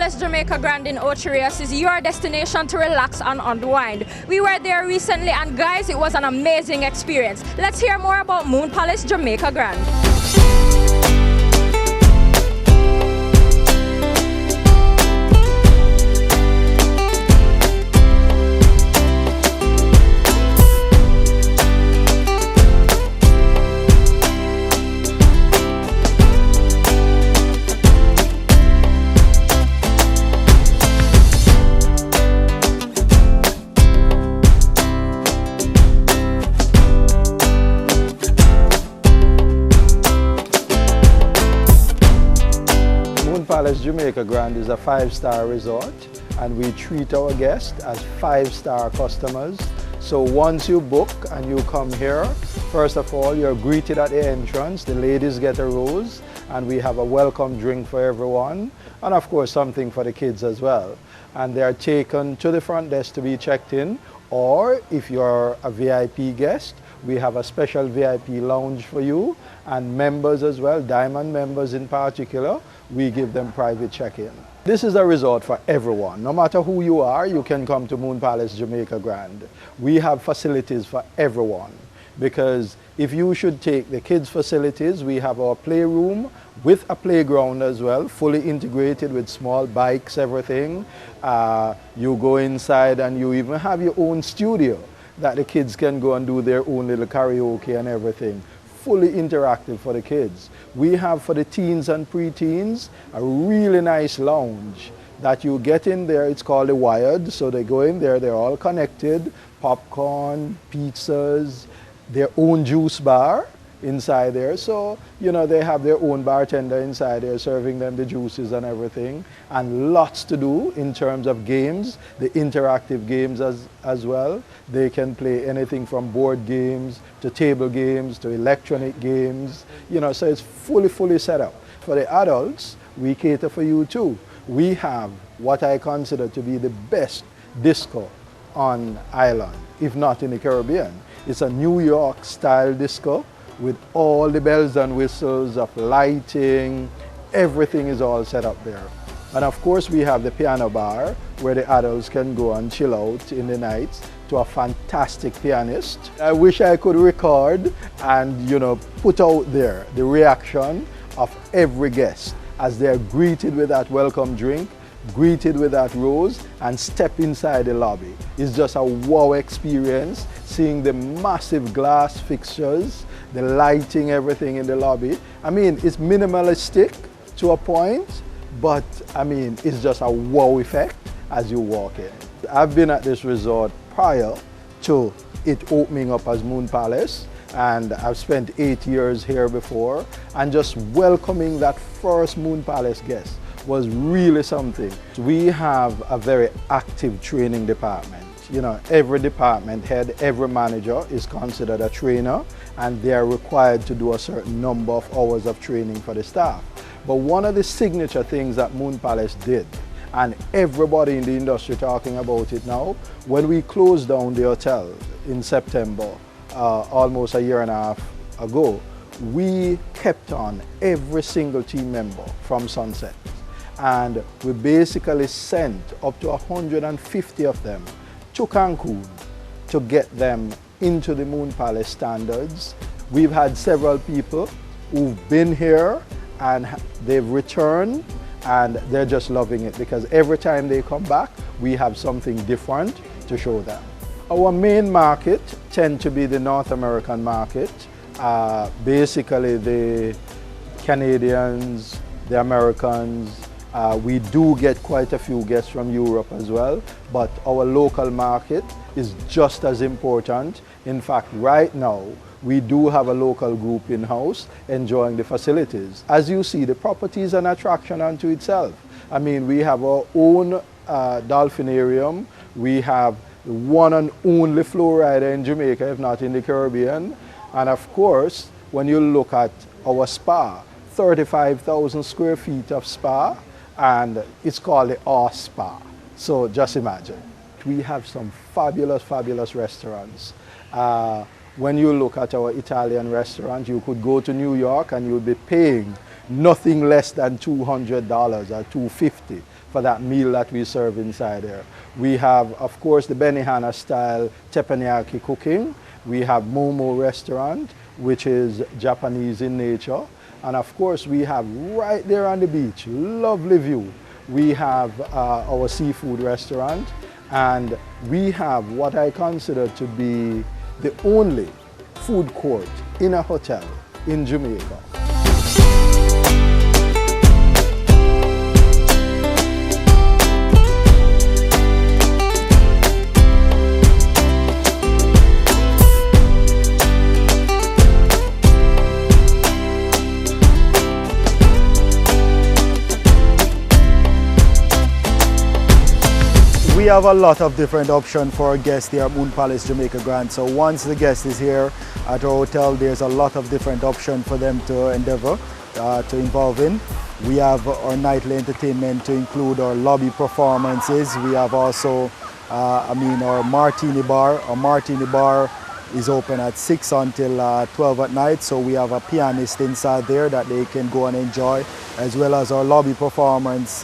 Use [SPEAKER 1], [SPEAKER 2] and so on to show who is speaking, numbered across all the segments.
[SPEAKER 1] Palace Jamaica Grand in Ocho Rios is your destination to relax and unwind. We were there recently and guys, it was an amazing experience. Let's hear more about Moon Palace Jamaica Grand.
[SPEAKER 2] Palace Jamaica Grand is a 5-star resort and we treat our guests as 5-star customers. So once you book and you come here, first of all, you're greeted at the entrance. The ladies get a rose and we have a welcome drink for everyone and of course something for the kids as well. And they are taken to the front desk to be checked in, or if you're a VIP guest, we have a special VIP lounge for you, and members as well, diamond members in particular, we give them private check-in. This is a resort for everyone. No matter who you are, you can come to Moon Palace Jamaica Grand. We have facilities for everyone, because if you should take the kids' facilities, we have our playroom with a playground as well, fully integrated with small bikes, everything. You go inside and you even have your own studio that the kids can go and do their own little karaoke and everything. Fully interactive for the kids. We have for the teens and preteens a really nice lounge that you get in there. It's called the Wired. So they go in there, they're all connected, popcorn, pizzas, their own juice bar inside there. So, you know, they have their own bartender inside there serving them the juices and everything. And lots to do in terms of games, the interactive games as well. They can play anything from board games to table games to electronic games, you know, so it's fully set up. For the adults, we cater for you too. We have what I consider to be the best disco on island, if not in the Caribbean. It's a New York style disco with all the bells and whistles of lighting. Everything is all set up there. And of course we have the piano bar where the adults can go and chill out in the nights to a fantastic pianist. I wish I could record and, you know, put out there the reaction of every guest as they're greeted with that welcome drink, greeted with that rose, and step inside the lobby. It's just a wow experience, seeing the massive glass fixtures, the lighting, everything in the lobby. I mean, it's minimalistic to a point, but I mean, it's just a wow effect as you walk in. I've been at this resort prior to it opening up as Moon Palace, and I've spent 8 years here before, and just welcoming that first Moon Palace guest was really something. We have a very active training department. You know, every department head, every manager is considered a trainer, and they are required to do a certain number of hours of training for the staff. But one of the signature things that Moon Palace did, and everybody in the industry talking about it now, when we closed down the hotel in September, almost a year and a half ago, we kept on every single team member from Sunset. And we basically sent up to 150 of them to Cancun to get them into the Moon Palace standards. We've had several people who've been here and they've returned and they're just loving it, because every time they come back, we have something different to show them. Our main market tend to be the North American market, basically the Canadians, the Americans. We do get quite a few guests from Europe as well, but our local market is just as important. In fact, right now, we do have a local group in-house enjoying the facilities. As you see, the property is an attraction unto itself. I mean, we have our own dolphinarium. We have the one and only flow rider in Jamaica, if not in the Caribbean. And of course, when you look at our spa, 35,000 square feet of spa, and it's called the R Spa. So just imagine. We have some fabulous restaurants. When you look at our Italian restaurant, you could go to New York and you'll be paying nothing less than $200 or $250 for that meal that we serve inside there. We have, of course, the Benihana style teppanyaki cooking. We have Momo restaurant, which is Japanese in nature. And of course, we have right there on the beach, lovely view. We have our seafood restaurant, and we have what I consider to be the only food court in a hotel in Jamaica.
[SPEAKER 3] We have a lot of different options for our guests here at Moon Palace Jamaica Grand. So once the guest is here at our hotel, there's a lot of different options for them to endeavor to involve in. We have our nightly entertainment to include our lobby performances. We have also, our martini bar. Our martini bar is open at 6 until 12 at night. So we have a pianist inside there that they can go and enjoy, as well as our lobby performance.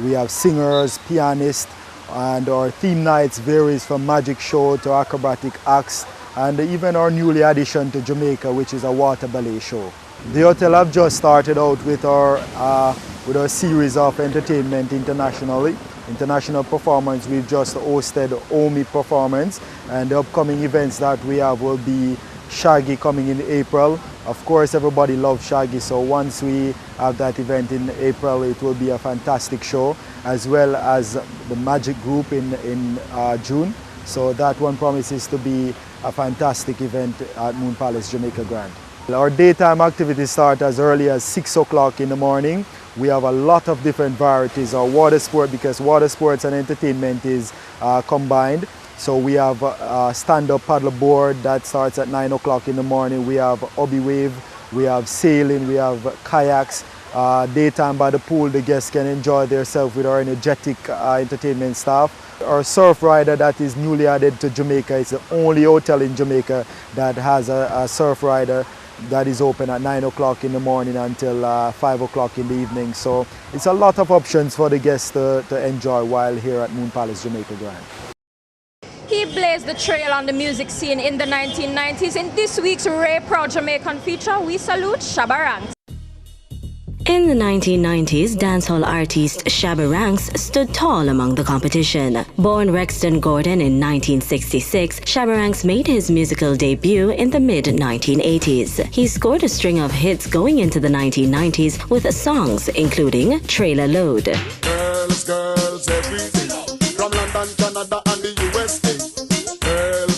[SPEAKER 3] We have singers, pianists, and our theme nights varies from magic show to acrobatic acts, and even our newly addition to Jamaica, which is a water ballet show. The hotel have just started out with our series of entertainment internationally. International performance, we've just hosted OMI performance, and the upcoming events that we have will be Shaggy coming in April. Of course, everybody loves Shaggy, so once we have that event in April, it will be a fantastic show, as well as the Magic Group in June. So that one promises to be a fantastic event at Moon Palace Jamaica Grand. Our daytime activities start as early as 6 o'clock in the morning. We have a lot of different varieties. Our water sport, because water sports and entertainment is combined. So we have a stand-up paddle board that starts at 9 o'clock in the morning. We have hobby wave, we have sailing, we have kayaks. Daytime by the pool, the guests can enjoy themselves with our energetic entertainment staff. Our surf rider that is newly added to Jamaica is the only hotel in Jamaica that has a surf rider that is open at 9 o'clock in the morning until 5 o'clock in the evening. So it's a lot of options for the guests to enjoy while here at Moon Palace Jamaica Grand.
[SPEAKER 1] He blazed the trail on the music scene in the 1990s. In this week's Ray Proud Jamaican feature, we salute Shabba Ranks.
[SPEAKER 4] In the 1990s, dancehall artist Shabba Ranks stood tall among the competition. Born Rexton Gordon in 1966, Shabba Ranks made his musical debut in the mid-1980s. He scored a string of hits going into the 1990s with songs including Trailer Load,
[SPEAKER 5] Girls, girls, everything. From London, Canada, and the USA.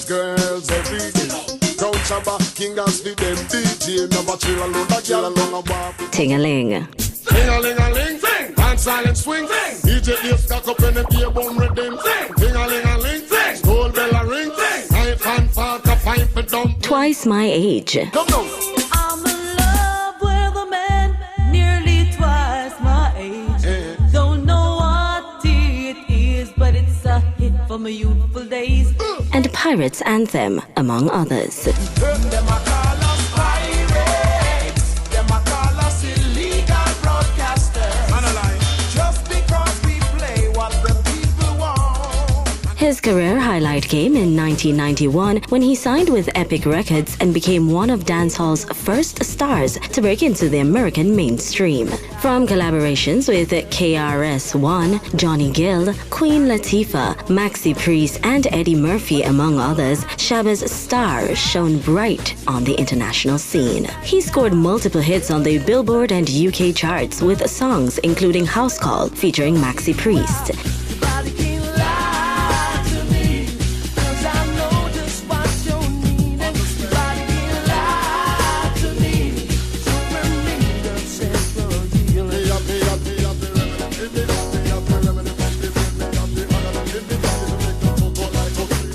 [SPEAKER 5] Girls, everything. Crown Shabba, King as the them DJ. Never chill alone, that girl along a bar.
[SPEAKER 4] Ting-a-ling.
[SPEAKER 5] Ting-a-ling-a-ling, sing. Dance silent swing, sing. DJ is stuck up in the gear bone rhythm, sing. Ting-a-ling-a-ling, sing. Stole bell a ring, sing. Knife and fork a fight for dump.
[SPEAKER 4] Twice My Age.
[SPEAKER 5] Come on.
[SPEAKER 6] I'm in love with a man nearly twice my age. Don't know what it is, but it's a hit for my youthful days.
[SPEAKER 4] And Pirates Anthem, among others.
[SPEAKER 5] Them a call us pirates. Them a call us illegal broadcasters. Just because we play what the people want.
[SPEAKER 4] His career highlight came in 1991 when he signed with Epic Records and became one of dancehall's first stars to break into the American mainstream. From collaborations with KRS-One, Johnny Gill, Queen Latifah, Maxi Priest, and Eddie Murphy, among others, Shabba's star shone bright on the international scene. He scored multiple hits on the Billboard and UK charts with songs including House Call featuring Maxi Priest.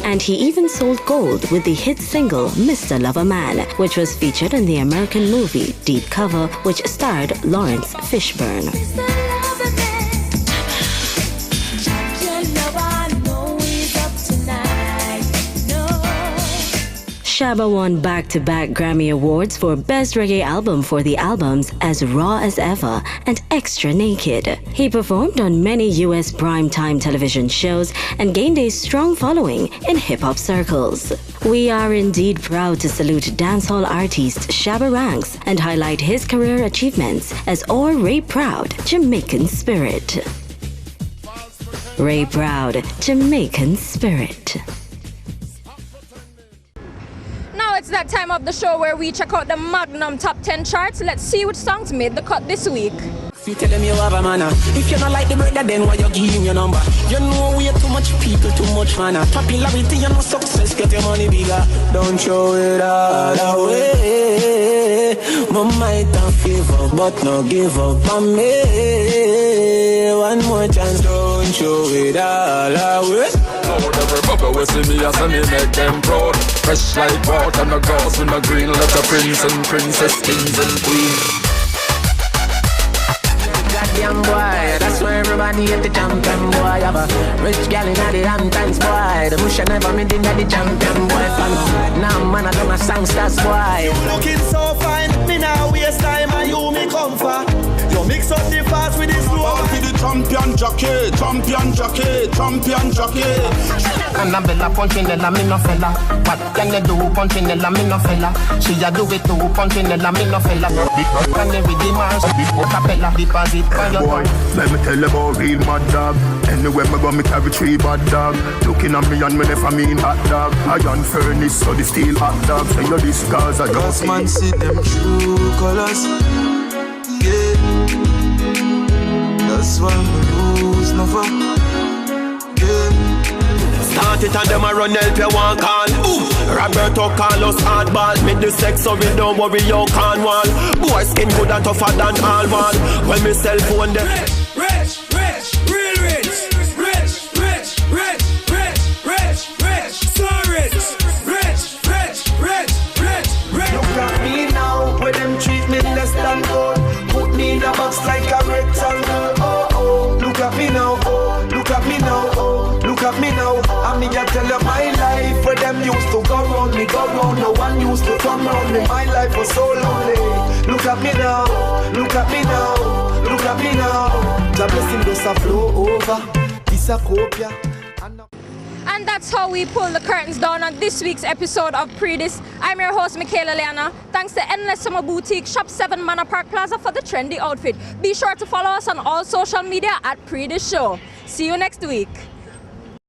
[SPEAKER 4] And he even sold gold with the hit single Mr. Lover Man, which was featured in the American movie Deep Cover, which starred Lawrence Fishburne. Shabba won back-to-back Grammy Awards for Best Reggae Album for the albums As Raw As Ever and Extra Naked. He performed on many U.S. primetime television shows and gained a strong following in hip-hop circles. We are indeed proud to salute dancehall artist Shabba Ranks and highlight his career achievements as our Ray Proud, Jamaican Spirit. Ray Proud, Jamaican Spirit.
[SPEAKER 1] Now it's that time of the show where we check out the Magnum Top 10 charts. Let's see which songs made the cut this week.
[SPEAKER 7] You tell them you have a manner. If you don't like the brother, then why you give him your number? You know we are too much people, too much manner. Popularity and no success, get your money bigger. Don't show it all away. Mom might have give up, but no give up on me. One more chance, don't show it all away.
[SPEAKER 8] Lord, every bubble we see me as me make them proud. Fresh like water, no grass with no green. Let the prince and princess, kings and queens.
[SPEAKER 7] Young boy, that's why everybody at the champion boy. Have a rich gal in the Hamptons boy. The bush never made in the champion boy. Now man, I don't a songsters boy.
[SPEAKER 9] You looking so fine, me now waste time and you me come for. You mix up the fast with the slow.
[SPEAKER 5] Be the champion jockey, champion jockey, champion jockey.
[SPEAKER 7] Annabella Punchinella, me no fella. What can you do, Punchinella, me no fella? She a do it too, Punchinella, me no fella. Can you read the Mars, Capella, deposit by your boy.
[SPEAKER 5] Let me tell you about real mad dog. Anywhere me go, me carry 3 bad dog. Looking at me and me never mean hot dog. Iron furnace, so the steel hot dog. Say you this cause I
[SPEAKER 9] Cause man see them true colors. Yeah. That's why me lose never. Yeah.
[SPEAKER 7] Start it and them a run help you one call. Roberto Carlos hardball. Make the sex so we don't worry you can't wall. Boy skin good and tougher than all wall. When me cell phone them
[SPEAKER 9] Rich, real rich. Rich, so rich. Rich. Look at me now, where them treat me less than gold. Put me in a box like a rectangle. Oh. Look at me now, look at me now, look at me now. I mean, I tell you my life, where them used to go round me, go round. No one used to come round me. My life was so lonely. Look at me now, look at me now, look at me now. The blessing does a flow over. This a copia.
[SPEAKER 1] And that's how we pull the curtains down on this week's episode of Predis. I'm your host, Michaela Leana. Thanks to Endless Summer Boutique, Shop 7 Manor Park Plaza for the trendy outfit. Be sure to follow us on all social media at Predis Show. See you next week.